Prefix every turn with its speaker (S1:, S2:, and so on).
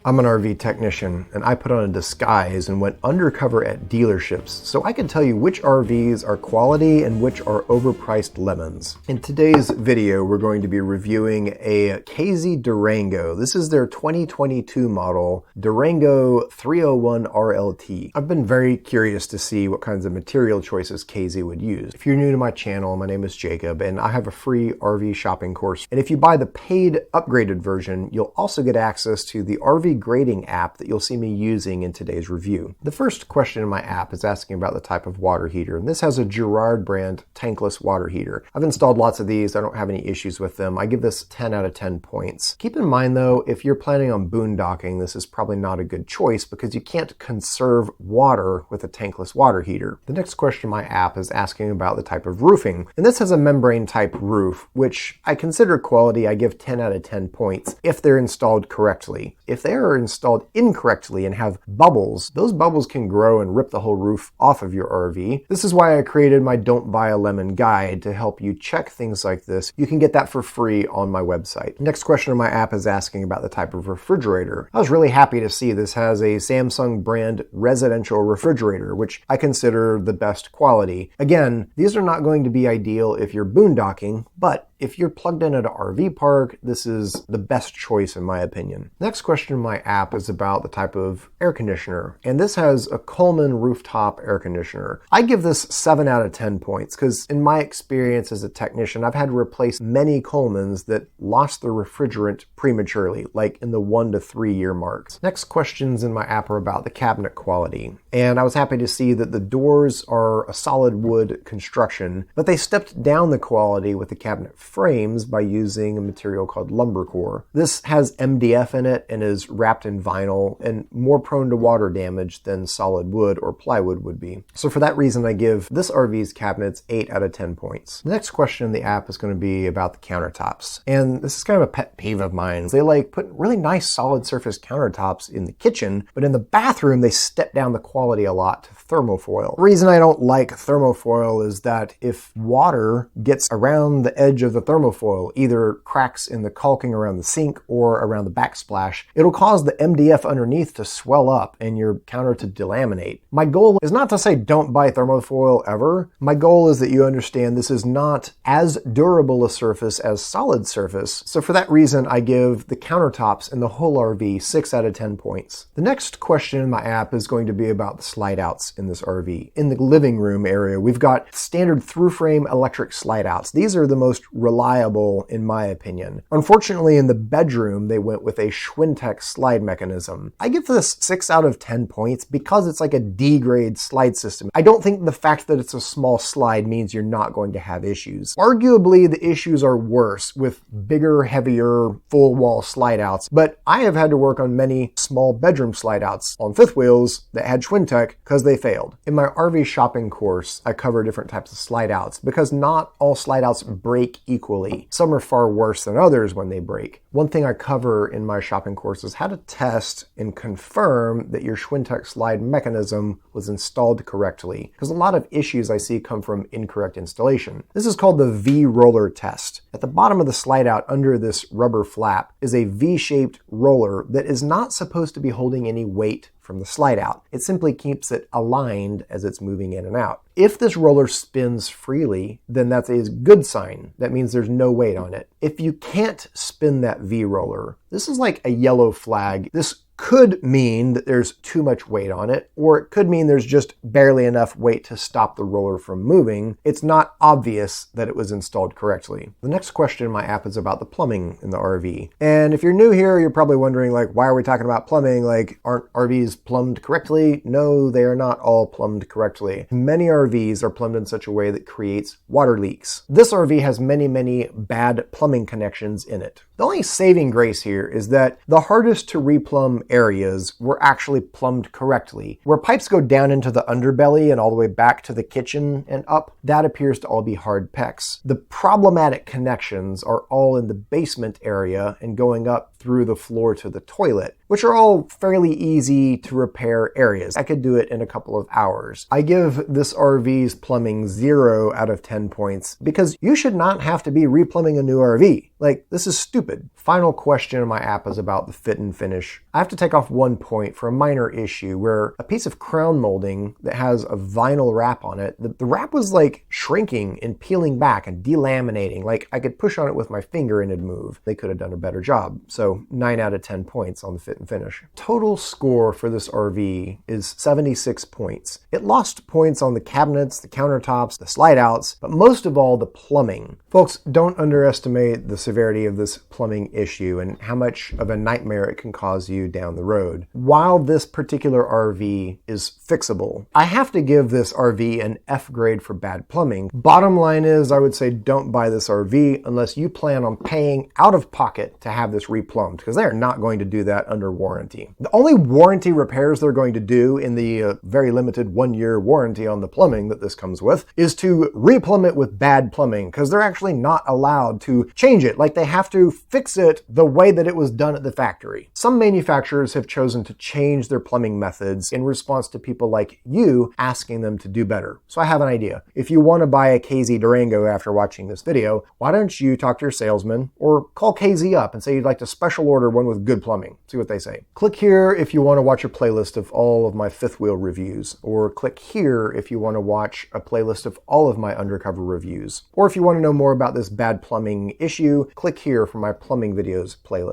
S1: I'm an RV technician, and I put on a disguise and went undercover at dealerships so I can tell you which RVs are quality and which are overpriced lemons. In today's video, we're going to be reviewing a KZ Durango. This is their 2022 model, Durango 301 RLT. I've been very curious to see what kinds of material choices KZ would use. If you're new to my channel, my name is Jacob, and I have a free RV shopping course. And if you buy the paid upgraded version, you'll also get access to the RV grading app that you'll see me using in today's review. The first question in my app is asking about the type of water heater, and this has a Girard brand tankless water heater. I've installed lots of these. I don't have any issues with them. I give this 10 out of 10 points. Keep in mind though, if you're planning on boondocking, this is probably not a good choice because you can't conserve water with a tankless water heater. The next question in my app is asking about the type of roofing, and this has a membrane type roof, which I consider quality. I give 10 out of 10 points if they're installed correctly. If they are installed incorrectly and have bubbles, those bubbles can grow and rip the whole roof off of your RV. This is why I created my Don't Buy a Lemon guide to help you check things like this. You can get that for free on my website. Next question in my app is asking about the type of refrigerator. I was really happy to see this has a Samsung brand residential refrigerator, which I consider the best quality. Again, these are not going to be ideal if you're boondocking, but if you're plugged in at an RV park, this is the best choice in my opinion. Next question in my app is about the type of air conditioner, and this has a Coleman rooftop air conditioner. I give this 7 out of 10 points because in my experience as a technician, I've had to replace many Colemans that lost their refrigerant prematurely, like in the 1 to 3 year marks. Next questions in my app are about the cabinet quality, and I was happy to see that the doors are a solid wood construction, but they stepped down the quality with the cabinet frames by using a material called lumbercore. This has MDF in it and is wrapped in vinyl and more prone to water damage than solid wood or plywood would be. So for that reason, I give this RV's cabinets 8 out of 10 points. The next question in the app is going to be about the countertops. And this is kind of a pet peeve of mine. They like put really nice solid surface countertops in the kitchen, but in the bathroom, they step down the quality a lot to thermofoil. The reason I don't like thermofoil is that if water gets around the edge of the thermofoil, either cracks in the caulking around the sink or around the backsplash, it'll cause the MDF underneath to swell up and your counter to delaminate. My goal is not to say don't buy thermofoil ever. My goal is that you understand this is not as durable a surface as solid surface. So for that reason, I give the countertops and the whole RV 6 out of 10 points. The next question in my app is going to be about the slide outs in this RV. In the living room area, we've got standard through frame electric slide outs. These are the most reliable in my opinion. Unfortunately, in the bedroom, they went with a Schwintek slide mechanism. I give this 6 out of 10 points because it's like a D-grade slide system. I don't think the fact that it's a small slide means you're not going to have issues. Arguably, the issues are worse with bigger, heavier, full wall slide outs, but I have had to work on many small bedroom slide outs on fifth wheels that had Schwintek because they failed. In my RV shopping course, I cover different types of slide outs because not all slide outs break equally. Some are far worse than others when they break. One thing I cover in my shopping course is how to test and confirm that your Schwintek slide mechanism was installed correctly, because a lot of issues I see come from incorrect installation. This is called the V-roller test. At the bottom of the slide out under this rubber flap is a V-shaped roller that is not supposed to be holding any weight from the slide out. It simply keeps it aligned as it's moving in and out. If this roller spins freely, then that's a good sign. That means there's no weight on it. If you can't spin that V-roller, this is like a yellow flag. This could mean that there's too much weight on it, or it could mean there's just barely enough weight to stop the roller from moving. It's not obvious that it was installed correctly. The next question in my app is about the plumbing in the RV. And if you're new here, you're probably wondering, like, why are we talking about plumbing? Like, aren't RVs plumbed correctly? No, they are not all plumbed correctly. Many RVs are plumbed in such a way that creates water leaks. This RV has many, many bad plumbing connections in it. The only saving grace here is that the hardest to replumb areas were actually plumbed correctly. Where pipes go down into the underbelly and all the way back to the kitchen and up, that appears to all be hard PEX. The problematic connections are all in the basement area and going up through the floor to the toilet, which are all fairly easy to repair areas. I could do it in a couple of hours. I give this RV's plumbing 0 out of 10 points because you should not have to be replumbing a new RV. Like, this is stupid. Final question in my app is about the fit and finish. I have to take off 1 point for a minor issue where a piece of crown molding that has a vinyl wrap on it, the wrap was like shrinking and peeling back and delaminating. Like, I could push on it with my finger and it'd move. They could have done a better job. So 9 out of 10 points on the fit and finish. Total score for this RV is 76 points. It lost points on the cabinets, the countertops, the slide outs, but most of all, the plumbing. Folks, don't underestimate the severity of this plumbing issue and how much of a nightmare it can cause you down the road. While this particular RV is fixable, I have to give this RV an F grade for bad plumbing. Bottom line is, I would say don't buy this RV unless you plan on paying out of pocket to have this replumbed, because they're not going to do that under warranty. The only warranty repairs they're going to do in the very limited 1-year warranty on the plumbing that this comes with is to replumb it with bad plumbing, because they're actually not allowed to change it. Like, they have to fix it the way that it was done at the factory. Some manufacturers have chosen to change their plumbing methods in response to people like you asking them to do better. So I have an idea. If you want to buy a KZ Durango after watching this video, why don't you talk to your salesman or call KZ up and say you'd like to special order one with good plumbing. See what they say. Click here if you want to watch a playlist of all of my fifth wheel reviews, or click here if you want to watch a playlist of all of my undercover reviews. Or if you want to know more about this bad plumbing issue, click here for my plumbing videos playlist.